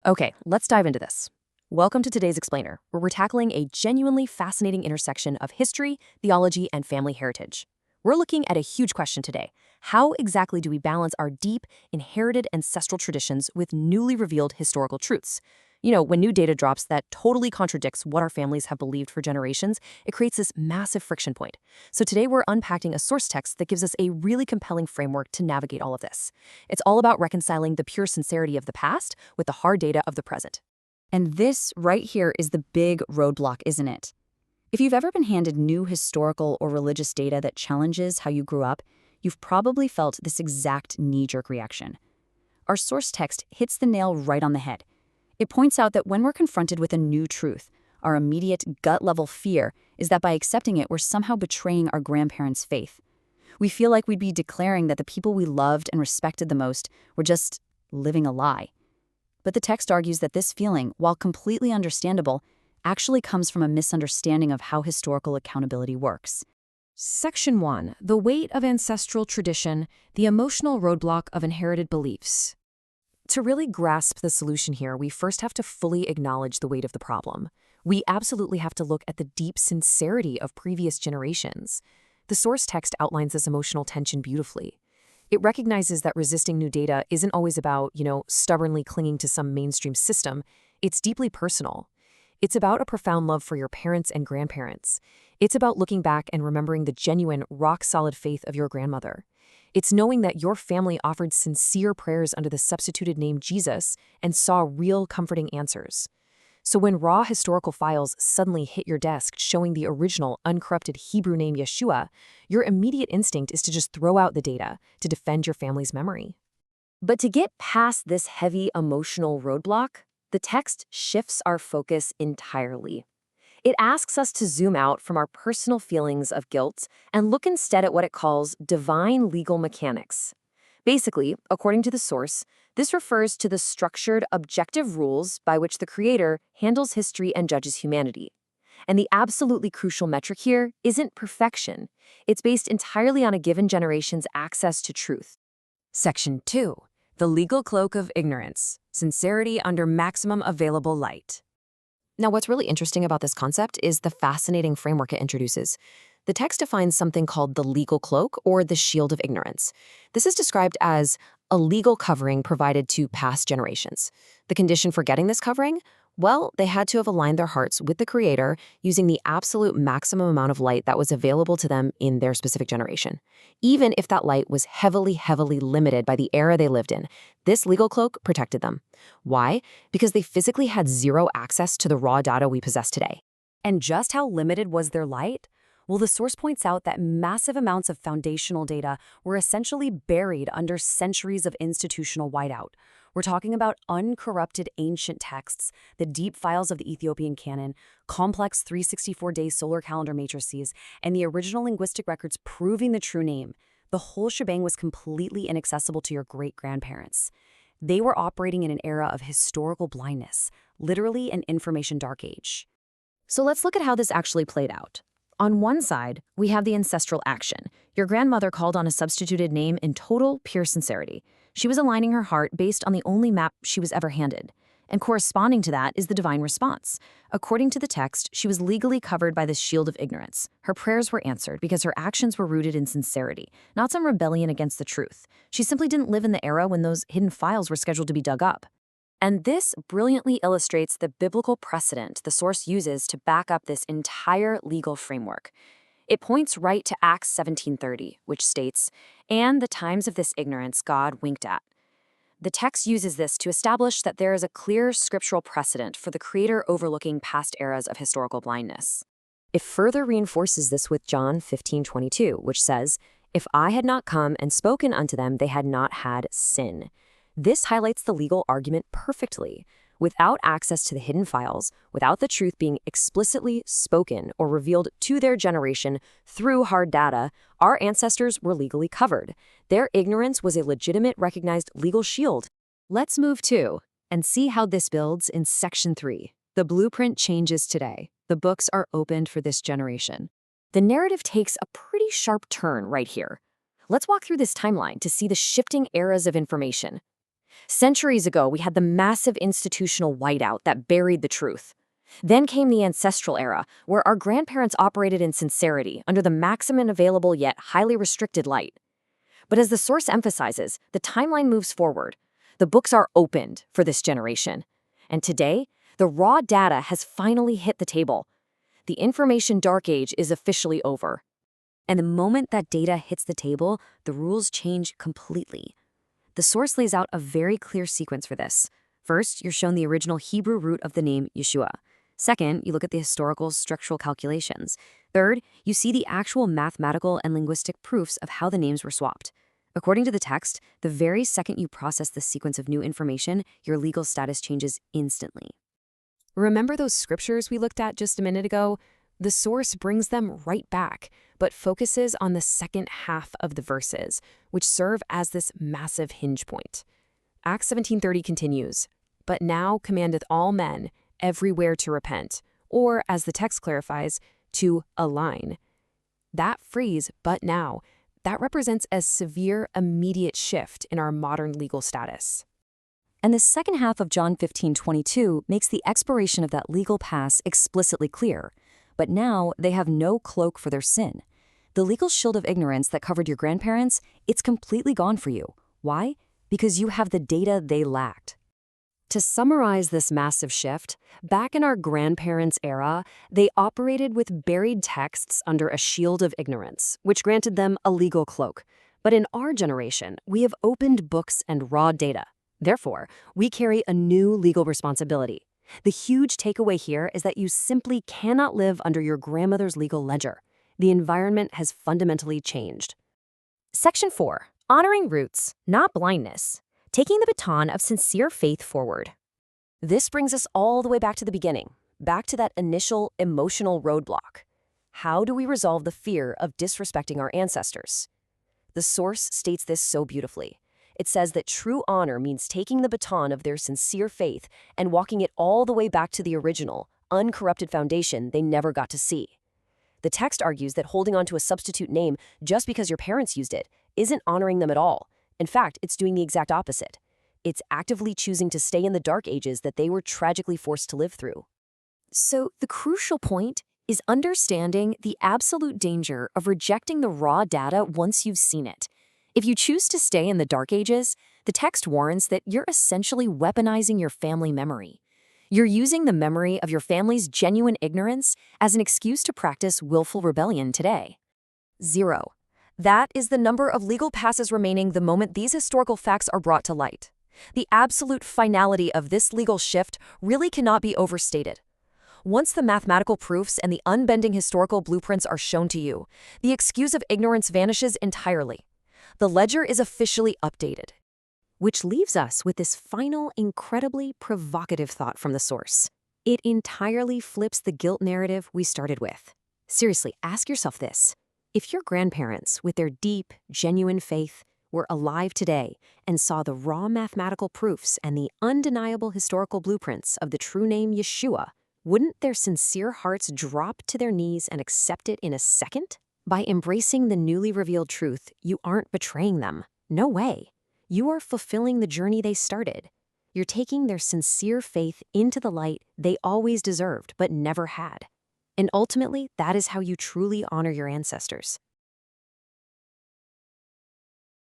Okay, let's dive into this. Welcome to today's Explainer, where we're tackling a genuinely fascinating intersection of history, theology, and family heritage. We're looking at a huge question today. How exactly do we balance our deep, inherited ancestral traditions with newly revealed historical truths? When new data drops that totally contradicts what our families have believed for generations, it creates this massive friction point. So today we're unpacking a source text that gives us a really compelling framework to navigate all of this. It's all about reconciling the pure sincerity of the past with the hard data of the present. And this right here is the big roadblock, isn't it? If you've ever been handed new historical or religious data that challenges how you grew up, you've probably felt this exact knee-jerk reaction. Our source text hits the nail right on the head. It points out that when we're confronted with a new truth, our immediate gut-level fear is that by accepting it, we're somehow betraying our grandparents' faith. We feel like we'd be declaring that the people we loved and respected the most were just living a lie. But the text argues that this feeling, while completely understandable, actually comes from a misunderstanding of how historical accountability works. Section 1. The weight of ancestral tradition, the emotional roadblock of inherited beliefs. To really grasp the solution here, we first have to fully acknowledge the weight of the problem. We absolutely have to look at the deep sincerity of previous generations. The source text outlines this emotional tension beautifully. It recognizes that resisting new data isn't always about, stubbornly clinging to some mainstream system. It's deeply personal. It's about a profound love for your parents and grandparents. It's about looking back and remembering the genuine, rock-solid faith of your grandmother. It's knowing that your family offered sincere prayers under the substituted name Jesus and saw real, comforting answers. So when raw historical files suddenly hit your desk showing the original, uncorrupted Hebrew name Yeshua, your immediate instinct is to just throw out the data to defend your family's memory. But to get past this heavy emotional roadblock, the text shifts our focus entirely. It asks us to zoom out from our personal feelings of guilt and look instead at what it calls divine legal mechanics. Basically, according to the source, this refers to the structured, objective rules by which the Creator handles history and judges humanity. And the absolutely crucial metric here isn't perfection. It's based entirely on a given generation's access to truth. Section 2. The legal cloak of ignorance, sincerity under maximum available light. Now, what's really interesting about this concept is the fascinating framework it introduces. The text defines something called the legal cloak or the shield of ignorance. This is described as a legal covering provided to past generations. The condition for getting this covering? Well, they had to have aligned their hearts with the Creator using the absolute maximum amount of light that was available to them in their specific generation. Even if that light was heavily, heavily limited by the era they lived in, this legal cloak protected them. Why? Because they physically had zero access to the raw data we possess today. And just how limited was their light? Well, the source points out that massive amounts of foundational data were essentially buried under centuries of institutional whiteout. We're talking about uncorrupted ancient texts, the deep files of the Ethiopian canon, complex 364-day solar calendar matrices, and the original linguistic records proving the true name. The whole shebang was completely inaccessible to your great-grandparents. They were operating in an era of historical blindness, literally an information dark age. So let's look at how this actually played out. On one side, we have the ancestral action. Your grandmother called on a substituted name in total, pure sincerity. She was aligning her heart based on the only map she was ever handed. And corresponding to that is the divine response. According to the text, she was legally covered by this shield of ignorance. Her prayers were answered because her actions were rooted in sincerity, not some rebellion against the truth. She simply didn't live in the era when those hidden files were scheduled to be dug up. And this brilliantly illustrates the biblical precedent the source uses to back up this entire legal framework. It points right to Acts 17:30, which states, "And the times of this ignorance God winked at." The text uses this to establish that there is a clear scriptural precedent for the Creator overlooking past eras of historical blindness. It further reinforces this with John 15:22, which says, "If I had not come and spoken unto them, they had not had sin." This highlights the legal argument perfectly. Without access to the hidden files, without the truth being explicitly spoken or revealed to their generation through hard data, our ancestors were legally covered. Their ignorance was a legitimate, recognized legal shield. Let's move to and see how this builds in Section 3. The blueprint changes today. The books are opened for this generation. The narrative takes a pretty sharp turn right here. Let's walk through this timeline to see the shifting eras of information. Centuries ago, we had the massive institutional whiteout that buried the truth. Then came the ancestral era, where our grandparents operated in sincerity under the maximum available yet highly restricted light. But as the source emphasizes, the timeline moves forward. The books are opened for this generation. And today, the raw data has finally hit the table. The information dark age is officially over. And the moment that data hits the table, the rules change completely. The source lays out a very clear sequence for this. First, you're shown the original Hebrew root of the name Yeshua. Second, you look at the historical structural calculations. Third, you see the actual mathematical and linguistic proofs of how the names were swapped. According to the text, the very second you process this sequence of new information, your legal status changes instantly. Remember those scriptures we looked at just a minute ago? The source brings them right back, but focuses on the second half of the verses, which serve as this massive hinge point. Acts 17:30 continues, "But now commandeth all men everywhere to repent," or, as the text clarifies, to align. That phrase, "but now," that represents a severe, immediate shift in our modern legal status. And the second half of John 15:22 makes the expiration of that legal pass explicitly clear. But now they have no cloak for their sin. The legal shield of ignorance that covered your grandparents, it's completely gone for you. Why? Because you have the data they lacked. To summarize this massive shift, back in our grandparents' era, they operated with buried texts under a shield of ignorance, which granted them a legal cloak. But in our generation, we have opened books and raw data. Therefore, we carry a new legal responsibility. The huge takeaway here is that you simply cannot live under your grandmother's legal ledger. The environment has fundamentally changed. Section 4. Honoring roots, not blindness. Taking the baton of sincere faith forward. This brings us all the way back to the beginning, back to that initial emotional roadblock. How do we resolve the fear of disrespecting our ancestors? The source states this so beautifully. It says that true honor means taking the baton of their sincere faith and walking it all the way back to the original, uncorrupted foundation they never got to see. The text argues that holding on to a substitute name just because your parents used it isn't honoring them at all. In fact, it's doing the exact opposite. It's actively choosing to stay in the dark ages that they were tragically forced to live through. So the crucial point is understanding the absolute danger of rejecting the raw data once you've seen it. If you choose to stay in the dark ages, the text warns that you're essentially weaponizing your family memory. You're using the memory of your family's genuine ignorance as an excuse to practice willful rebellion today. 0. That is the number of legal passes remaining the moment these historical facts are brought to light. The absolute finality of this legal shift really cannot be overstated. Once the mathematical proofs and the unbending historical blueprints are shown to you, the excuse of ignorance vanishes entirely. The ledger is officially updated. Which leaves us with this final, incredibly provocative thought from the source. It entirely flips the guilt narrative we started with. Seriously, ask yourself this. If your grandparents, with their deep, genuine faith, were alive today and saw the raw mathematical proofs and the undeniable historical blueprints of the true name Yeshua, wouldn't their sincere hearts drop to their knees and accept it in a second? By embracing the newly revealed truth, you aren't betraying them. No way. You are fulfilling the journey they started. You're taking their sincere faith into the light they always deserved but never had. And ultimately, that is how you truly honor your ancestors.